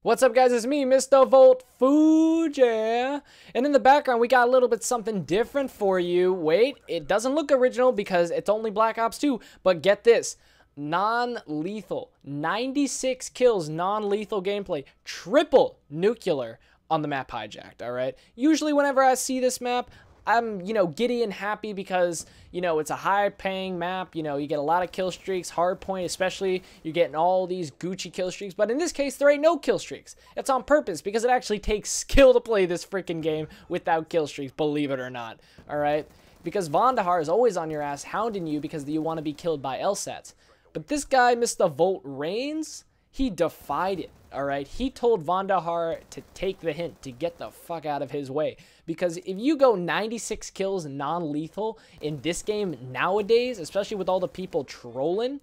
What's up, guys? It's me, Mr. Volt Fuji. And in the background, we got a little bit something different for you. Wait, it doesn't look original because it's only Black Ops 2. But get this. Non-lethal. 96 kills, non-lethal gameplay. Triple nuclear on the map Hijacked, alright? Usually whenever I see this map, I'm, giddy and happy because, it's a high-paying map. You get a lot of kill streaks, hard point, especially you're getting all these Gucci kill streaks. But in this case, there ain't no kill streaks. It's on purpose because it actually takes skill to play this freaking game without kill streaks, believe it or not, all right? Because Vandahar is always on your ass hounding you because you want to be killed by LSATs. But this guy, Mr. Volt RaiiNz, he defied it, all right? He told Vandahar to take the hint, to get the fuck out of his way. Because if you go 96 kills non-lethal in this game nowadays, especially with all the people trolling,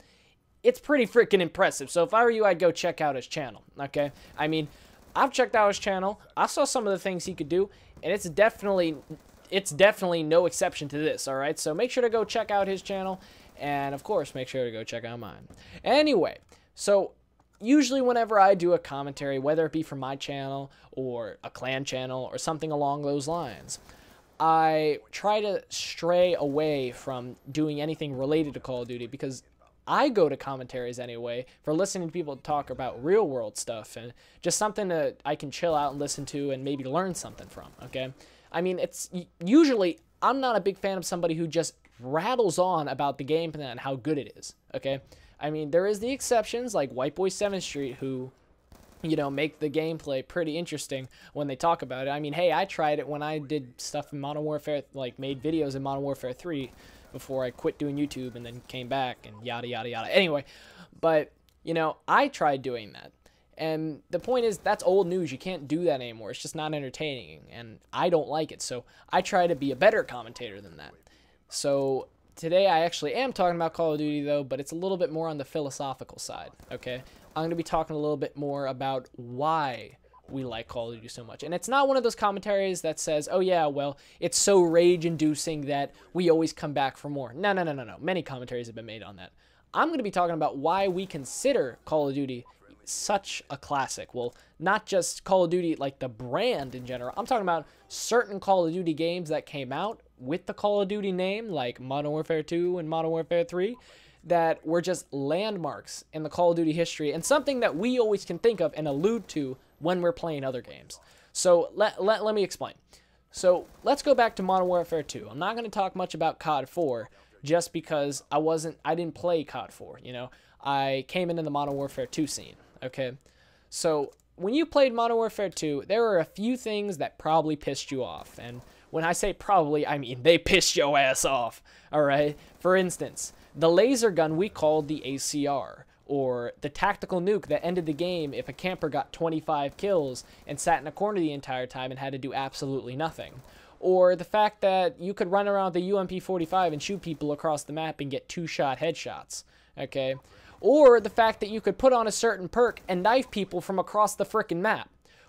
it's pretty freaking impressive. So if I were you, I'd go check out his channel, okay? I mean, I've checked out his channel. I saw some of the things he could do, and it's definitely no exception to this, all right? So make sure to go check out his channel, and of course, make sure to go check out mine. Anyway, so usually whenever I do a commentary, whether it be from my channel or a clan channel or something along those lines, I try to stray away from doing anything related to Call of Duty because I go to commentaries anyway for listening to people talk about real world stuff and just something that I can chill out and listen to and maybe learn something from, okay? I mean, it's usually, I'm not a big fan of somebody who just rattles on about the game and how good it is, okay? I mean, there is the exceptions, like White Boy 7th Street, who, make the gameplay pretty interesting when they talk about it. I mean, hey, I tried it when I did stuff in Modern Warfare, like made videos in Modern Warfare 3 before I quit doing YouTube and then came back and yada, yada, yada. Anyway, but, I tried doing that. And the point is, that's old news. You can't do that anymore. It's just not entertaining, and I don't like it. So I try to be a better commentator than that. So today I actually am talking about Call of Duty, though, but it's a little bit more on the philosophical side, okay? I'm going to be talking a little bit more about why we like Call of Duty so much. And it's not one of those commentaries that says, oh, yeah, well, it's so rage-inducing that we always come back for more. No, no, no, no, no. Many commentaries have been made on that. I'm going to be talking about why we consider Call of Duty such a classic. Well, not just Call of Duty, like the brand in general. I'm talking about certain Call of Duty games that came out with the Call of Duty name, like Modern Warfare 2 and Modern Warfare 3, that were just landmarks in the Call of Duty history and something that we always can think of and allude to when we're playing other games. So let me explain. So let's go back to Modern Warfare 2. I'm not going to talk much about COD 4 just because I didn't play COD 4, I came into the Modern Warfare 2 scene, okay? So when you played Modern Warfare 2, there were a few things that probably pissed you off. And when I say probably, I mean they pissed your ass off, all right? For instance, the laser gun we called the ACR, or the tactical nuke that ended the game if a camper got 25 kills and sat in a corner the entire time and had to do absolutely nothing. Or the fact that you could run around with the UMP-45 and shoot people across the map and get two-shot headshots, okay? Or the fact that you could put on a certain perk and knife people from across the frickin' map.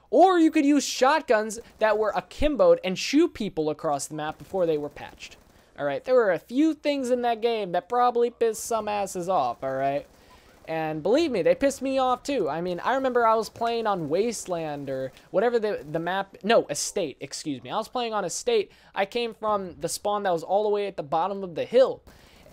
Or you could use shotguns that were akimboed and shoot people across the map before they were patched. Alright, there were a few things in that game that probably pissed some asses off, alright? And believe me, they pissed me off too. I mean, I remember I was playing on Wasteland or whatever the map... No, Estate, excuse me. I was playing on Estate. I came from the spawn that was all the way at the bottom of the hill.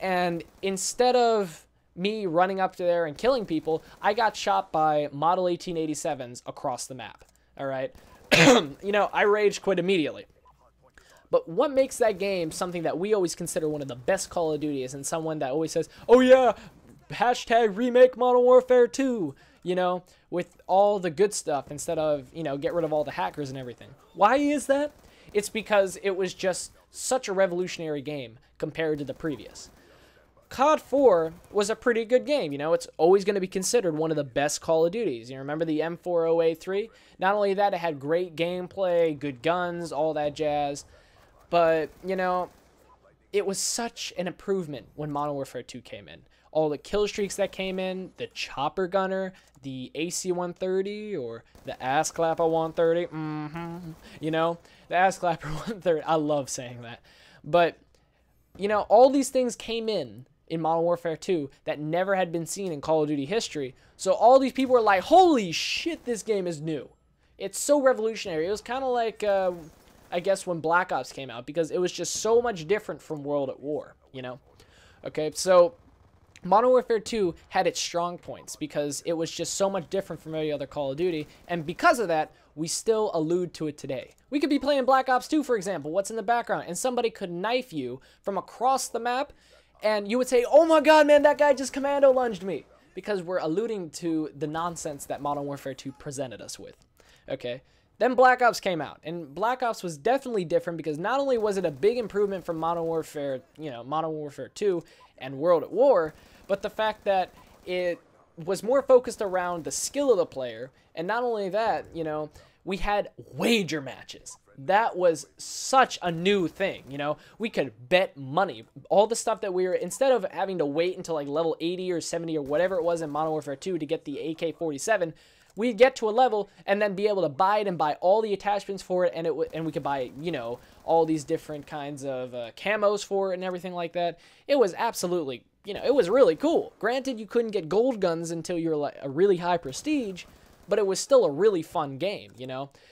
And instead of me running up to there and killing people, I got shot by Model 1887s across the map. Alright? I rage quit immediately. But what makes that game something that we always consider one of the best Call of Duty is, and someone that always says, oh yeah, hashtag remake Modern Warfare 2, with all the good stuff instead of, get rid of all the hackers and everything. Why is that? It's because it was just such a revolutionary game compared to the previous. COD 4 was a pretty good game, it's always going to be considered one of the best Call of Duties. You remember the M408-3? Not only that, it had great gameplay, good guns, all that jazz, but, it was such an improvement when Modern Warfare 2 came in. All the kill streaks that came in, the chopper gunner, the AC-130, or the ass-clapper 130, the ass-clapper 130, I love saying that. But, all these things came in in Modern Warfare 2 that never had been seen in Call of Duty history. So all these people were like, holy shit, this game is new. It's so revolutionary. It was kind of like, I guess, when Black Ops came out, because it was just so much different from World at War, you know? Okay, so Modern Warfare 2 had its strong points because it was just so much different from every other Call of Duty, and because of that, we still allude to it today. We could be playing Black Ops 2, for example, what's in the background, and somebody could knife you from across the map, and you would say, oh my god, man, that guy just commando lunged me, because we're alluding to the nonsense that Modern Warfare 2 presented us with. Okay, then Black Ops came out, and Black Ops was definitely different because not only was it a big improvement from Modern Warfare, Modern Warfare 2 and World at War, but the fact that it was more focused around the skill of the player, and not only that, we had wager matches. That was such a new thing, we could bet money. All the stuff that instead of having to wait until like level 80 or 70 or whatever it was in Modern Warfare 2 to get the AK-47, we'd get to a level and then be able to buy it and buy all the attachments for it, and we could buy, all these different kinds of camos for it and everything like that. It was absolutely, it was really cool. Granted, you couldn't get gold guns until you're like a really high prestige, but it was still a really fun game,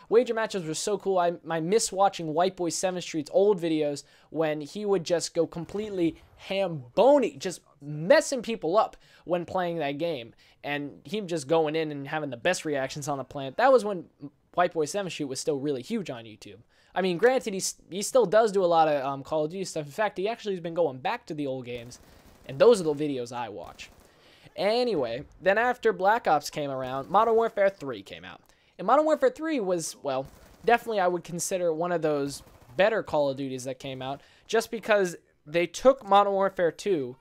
Wager matches were so cool. I miss watching White Boy 7th Street's old videos when he would just go completely ham-bony, just messing people up when playing that game, and him just going in and having the best reactions on the planet. That was when White Boy 7th Street was still really huge on YouTube. I mean, granted, he still does do a lot of Call of Duty stuff. In fact, he actually has been going back to the old games, and those are the videos I watch. Anyway, then after Black Ops came around, Modern Warfare 3 came out. And Modern Warfare 3 was, well, definitely I would consider one of those better Call of Duties that came out, just because they took Modern Warfare 2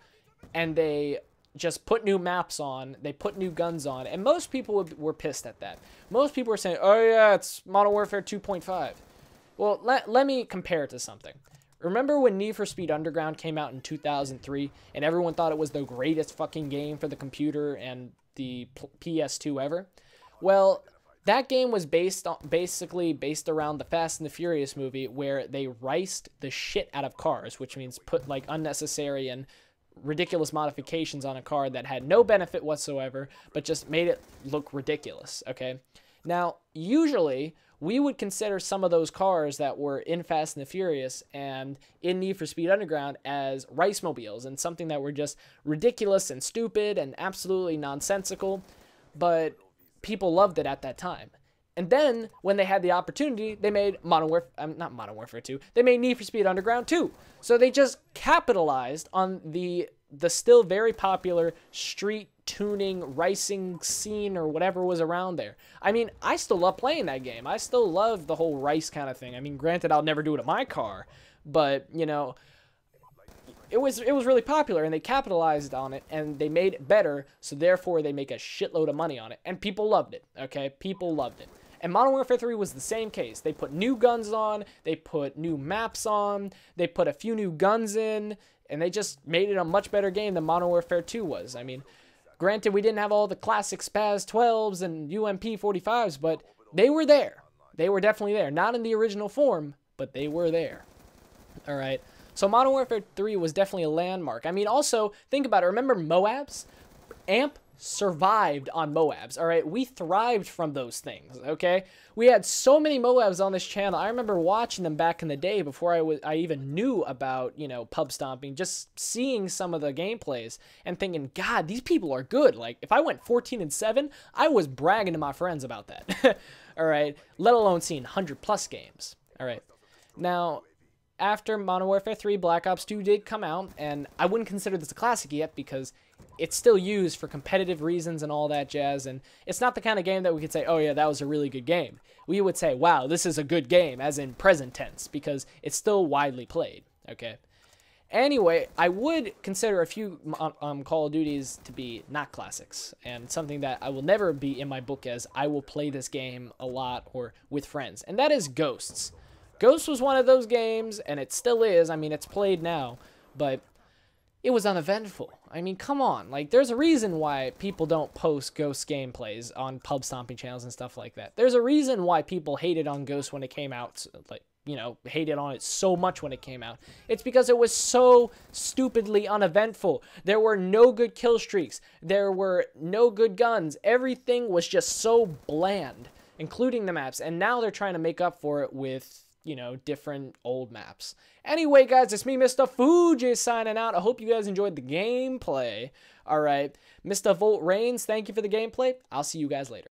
and they just put new maps on, they put new guns on, and most people were pissed at that. Most people were saying, oh yeah, it's Modern Warfare 2.5. Well, let me compare it to something. Remember when Need for Speed Underground came out in 2003 and everyone thought it was the greatest fucking game for the computer and the PS2 ever? Well, that game was basically based around the Fast and the Furious movie, where they riced the shit out of cars, which means put like unnecessary and ridiculous modifications on a car that had no benefit whatsoever, but just made it look ridiculous, okay? Now, usually we would consider some of those cars that were in Fast and the Furious and in Need for Speed Underground as rice mobiles and something that were just ridiculous and stupid and absolutely nonsensical, but people loved it at that time. And then, when they had the opportunity, they made not Modern Warfare 2, they made Need for Speed Underground 2. So they just capitalized on the still very popular street tuning, racing scene or whatever was around there. I mean, I still love playing that game. I still love the whole race kind of thing. I mean, granted, I'll never do it in my car, but, it was really popular, and they capitalized on it, and they made it better, so therefore they make a shitload of money on it, and people loved it, okay? People loved it. And Modern Warfare 3 was the same case. They put new guns on, they put new maps on, they put a few new guns in, and they just made it a much better game than Modern Warfare 2 was. I mean, granted, we didn't have all the classic Spaz 12s and UMP 45s, but they were there. They were definitely there. Not in the original form, but they were there. All right. So Modern Warfare 3 was definitely a landmark. I mean, also, think about it. Remember Moabs? AMP survived on Moabs, all right? We thrived from those things, okay? We had so many Moabs on this channel. I remember watching them back in the day before I even knew about, pub stomping, just seeing some of the gameplays and thinking, God, these people are good. Like, if I went 14-7, I was bragging to my friends about that, all right? Let alone seeing 100+ games, all right? Now, after Modern Warfare 3, Black Ops 2 did come out, and I wouldn't consider this a classic yet because it's still used for competitive reasons and all that jazz, and it's not the kind of game that we could say, oh yeah, that was a really good game. We would say, wow, this is a good game, as in present tense, because it's still widely played, okay? Anyway, I would consider a few Call of Duties to be not classics, and something that I will never be in my book as I will play this game a lot or with friends, and that is Ghosts. Ghosts was one of those games, and it still is. I mean, it's played now, but it was uneventful. I mean, come on. Like, there's a reason why people don't post Ghosts gameplays on pub stomping channels and stuff like that. There's a reason why people hated on Ghosts when it came out, like, hated on it so much when it came out. It's because it was so stupidly uneventful. There were no good kill streaks. There were no good guns. Everything was just so bland, including the maps. And now they're trying to make up for it with, different old maps. Anyway, guys, it's me, Mr. Fuji, signing out. I hope you guys enjoyed the gameplay. All right, Mr. Volt RaiiNz, thank you for the gameplay. I'll see you guys later.